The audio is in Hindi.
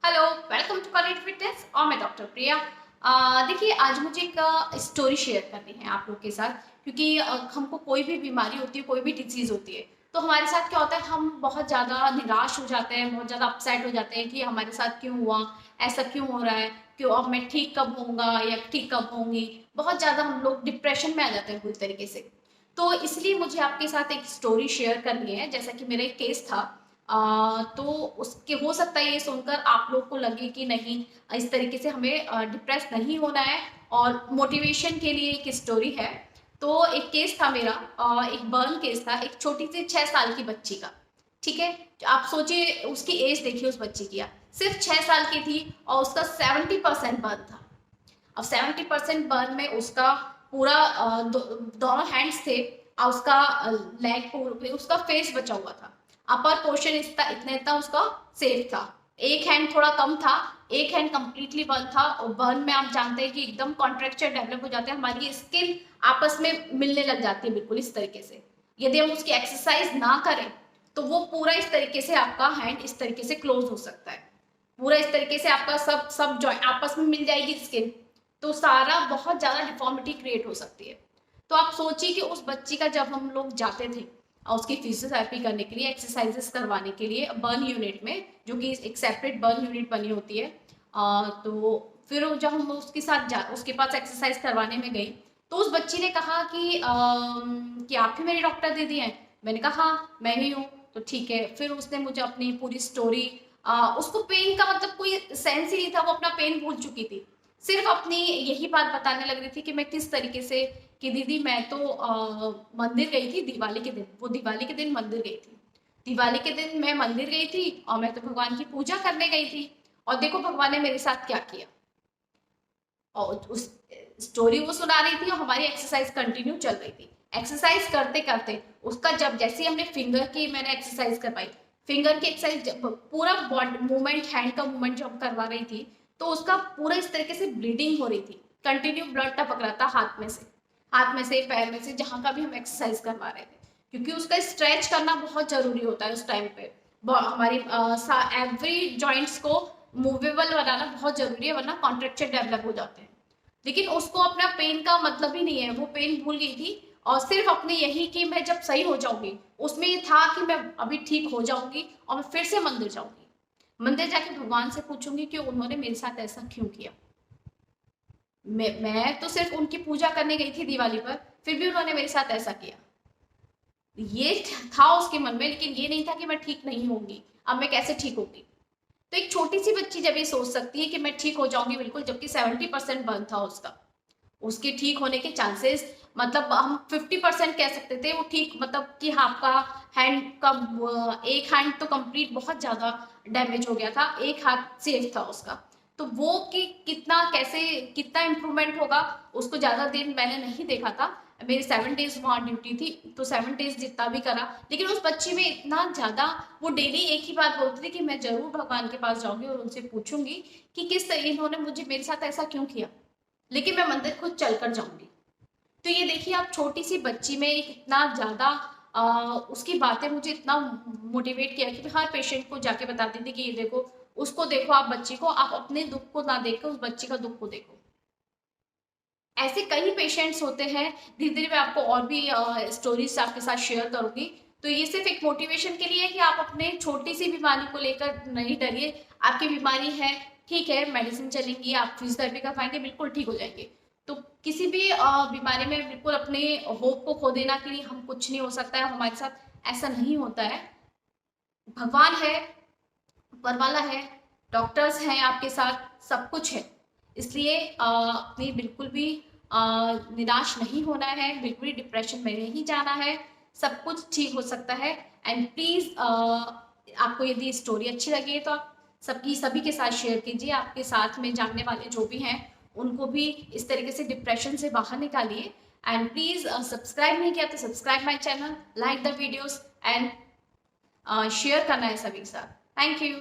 Hello, welcome to college fitness और मैं डॉक्टर प्रिया। देखिए, आज मुझे एक स्टोरी शेयर करनी है आप लोग के साथ, क्योंकि हमको कोई भी बीमारी होती है, कोई भी डिजीज होती है, तो हमारे साथ क्या होता है, हम बहुत ज़्यादा निराश हो जाते हैं, बहुत ज़्यादा अपसेट हो जाते हैं कि हमारे साथ क्यों हुआ, ऐसा क्यों हो रहा है, क्यों, अब मैं ठीक कब होऊंगा या ठीक कब होंगी। बहुत ज़्यादा हम लोग डिप्रेशन में आ जाते हैं पूरी तरीके से। तो इसलिए मुझे आपके साथ एक स्टोरी शेयर करनी है, जैसा कि मेरा एक केस था। तो उसके हो सकता है ये सुनकर आप लोग को लगे कि नहीं, इस तरीके से हमें डिप्रेस नहीं होना है, और मोटिवेशन के लिए एक स्टोरी है। तो एक केस था मेरा, एक बर्न केस था, एक छोटी सी 6 साल की बच्ची का। ठीक है, तो आप सोचिए, उसकी एज देखिए उस बच्ची की, सिर्फ 6 साल की थी और उसका 70% बर्न था। अब 70% बर्न में उसका पूरा दोनों हैंड्स थे, और उसका लेग, उसका फेस बचा हुआ था। अपर पोर्शन इतना इतना इतना उसका सेफ था। एक हैंड थोड़ा कम था, एक हैंड कंप्लीटली बर्न था। और बर्न में आप जानते हैं कि एकदम कॉन्ट्रेक्चर डेवलप हो जाते हैं, हमारी स्किन आपस में मिलने लग जाती है, बिल्कुल इस तरीके से। यदि हम उसकी एक्सरसाइज ना करें तो वो पूरा इस तरीके से आपका हैंड इस तरीके से क्लोज हो सकता है। पूरा इस तरीके से आपका सब सब जॉइंट आपस में मिल जाएगी स्किन, तो सारा बहुत ज्यादा डिफॉर्मिटी क्रिएट हो सकती है। तो आप सोचिए कि उस बच्ची का जब हम लोग जाते थे और उसकी फिजियोथेरेपी करने के लिए, एक्सरसाइजेस करवाने के लिए बर्न यूनिट में, जो कि एक सेपरेट बर्न यूनिट बनी होती है। तो फिर जब हम उसके साथ उसके पास एक्सरसाइज करवाने में गई, तो उस बच्ची ने कहा कि आप ही मेरी डॉक्टर दीदी हैं। मैंने कहा हाँ, मैं ही हूँ। तो ठीक है, फिर उसने मुझे अपनी पूरी स्टोरी, उसको पेन का मतलब कोई सेंस ही नहीं था, वो अपना पेन भूल चुकी थी। सिर्फ अपनी यही बात बताने लग रही थी कि मैं किस तरीके से, कि दीदी मैं तो मंदिर गई थी दिवाली के दिन, वो दिवाली के दिन मंदिर गई थी। दिवाली के दिन मैं मंदिर गई थी और मैं तो भगवान की पूजा करने गई थी, और देखो भगवान ने मेरे साथ क्या किया। और उस स्टोरी वो सुना रही थी और हमारी एक्सरसाइज कंटिन्यू चल रही थी। एक्सरसाइज करते करते उसका, जब जैसे ही हमने फिंगर की मैंने एक्सरसाइज करवाई, फिंगर की एक्सरसाइज, पूरा बॉडी मूवमेंट, हैंड का मूवमेंट जब करवा रही थी, तो उसका पूरा इस तरीके से ब्लीडिंग हो रही थी। कंटिन्यू ब्लड टपक रहा था हाथ में से, हाथ में से, पैर में से, जहां का भी हम एक्सरसाइज करवा रहे थे। क्योंकि उसका स्ट्रेच करना बहुत जरूरी होता है उस टाइम पे। हमारी एवरी जॉइंट्स को मूवेबल बनाना बहुत जरूरी है, वरना कॉन्ट्रेक्चर डेवलप हो जाते हैं। लेकिन उसको अपना पेन का मतलब ही नहीं है, वो पेन भूल गई थी। और सिर्फ अपने यही कि मैं जब सही हो जाऊंगी, उसमें ये था कि मैं अभी ठीक हो जाऊंगी और मैं फिर से मंदिर जाऊंगी, मंदिर जाके भगवान से पूछूंगी कि उन्होंने मेरे साथ ऐसा क्यों किया। मैं तो सिर्फ उनकी पूजा करने गई थी दिवाली पर, फिर भी उन्होंने मेरे साथ ऐसा किया। ये था उसके मन में, लेकिन ये नहीं था कि मैं ठीक नहीं होंगी, अब मैं कैसे ठीक होगी। तो एक छोटी सी बच्ची जब ये सोच सकती है कि मैं ठीक हो जाऊंगी बिल्कुल, जबकि 70% बर्न था उसका, उसके ठीक होने के चांसेस, मतलब हम 50% कह सकते थे वो ठीक, मतलब कि हाँ, आपका हैंड का एक हैंड तो कंप्लीट बहुत ज्यादा डैमेज हो गया था, एक हाथ सेफ था उसका। तो वो कि कितना कैसे, कितना इम्प्रूवमेंट होगा, उसको ज्यादा दिन मैंने नहीं देखा था। मेरी 7 डेज वहाँ ड्यूटी थी, तो 7 डेज जितना भी करा, लेकिन उस बच्ची में इतना ज्यादा, वो डेली एक ही बात बोलती थी कि मैं जरूर भगवान के पास जाऊंगी और उनसे पूछूंगी कि किस तरह इन्होंने मुझे, मेरे साथ ऐसा क्यों किया, लेकिन मैं मंदिर खुद चलकर जाऊंगी। तो ये देखिए, आप छोटी सी बच्ची में एक इतना ज्यादा, उसकी बातें मुझे इतना मोटिवेट किया कि मैं हर पेशेंट को जाके बताती थी कि ये देखो, उसको देखो, आप बच्ची को, आप अपने दुख को ना देखकर उस बच्ची का दुख को देखो। ऐसे कई पेशेंट्स होते हैं। धीरे धीरे मैं आपको और भी स्टोरीज आपके साथ शेयर करूंगी। तो ये सिर्फ एक मोटिवेशन के लिए है कि आप अपने छोटी सी बीमारी को लेकर नहीं डरिए। आपकी बीमारी है, ठीक है, मेडिसिन चलेंगी, आप फिजियोथेरेपी करवाएंगे, बिल्कुल ठीक हो जाएंगे। तो किसी भी बीमारी में बिल्कुल अपने होप को खो देना कि हम कुछ नहीं हो सकता है हमारे साथ, ऐसा नहीं होता है। भगवान है, ऊपर वाला है, डॉक्टर्स हैं आपके साथ, सब कुछ है। इसलिए अपनी बिल्कुल भी निराश नहीं होना है, बिल्कुल भी डिप्रेशन में नहीं जाना है। सब कुछ ठीक हो सकता है। एंड प्लीज, आपको यदि स्टोरी अच्छी लगी तो आप सभी के साथ शेयर कीजिए। आपके साथ में जानने वाले जो भी हैं, उनको भी इस तरीके से डिप्रेशन से बाहर निकालिए। एंड प्लीज, सब्सक्राइब नहीं किया तो subscribe my channel, like the videos, and share करना है सभी के साथ। Thank you.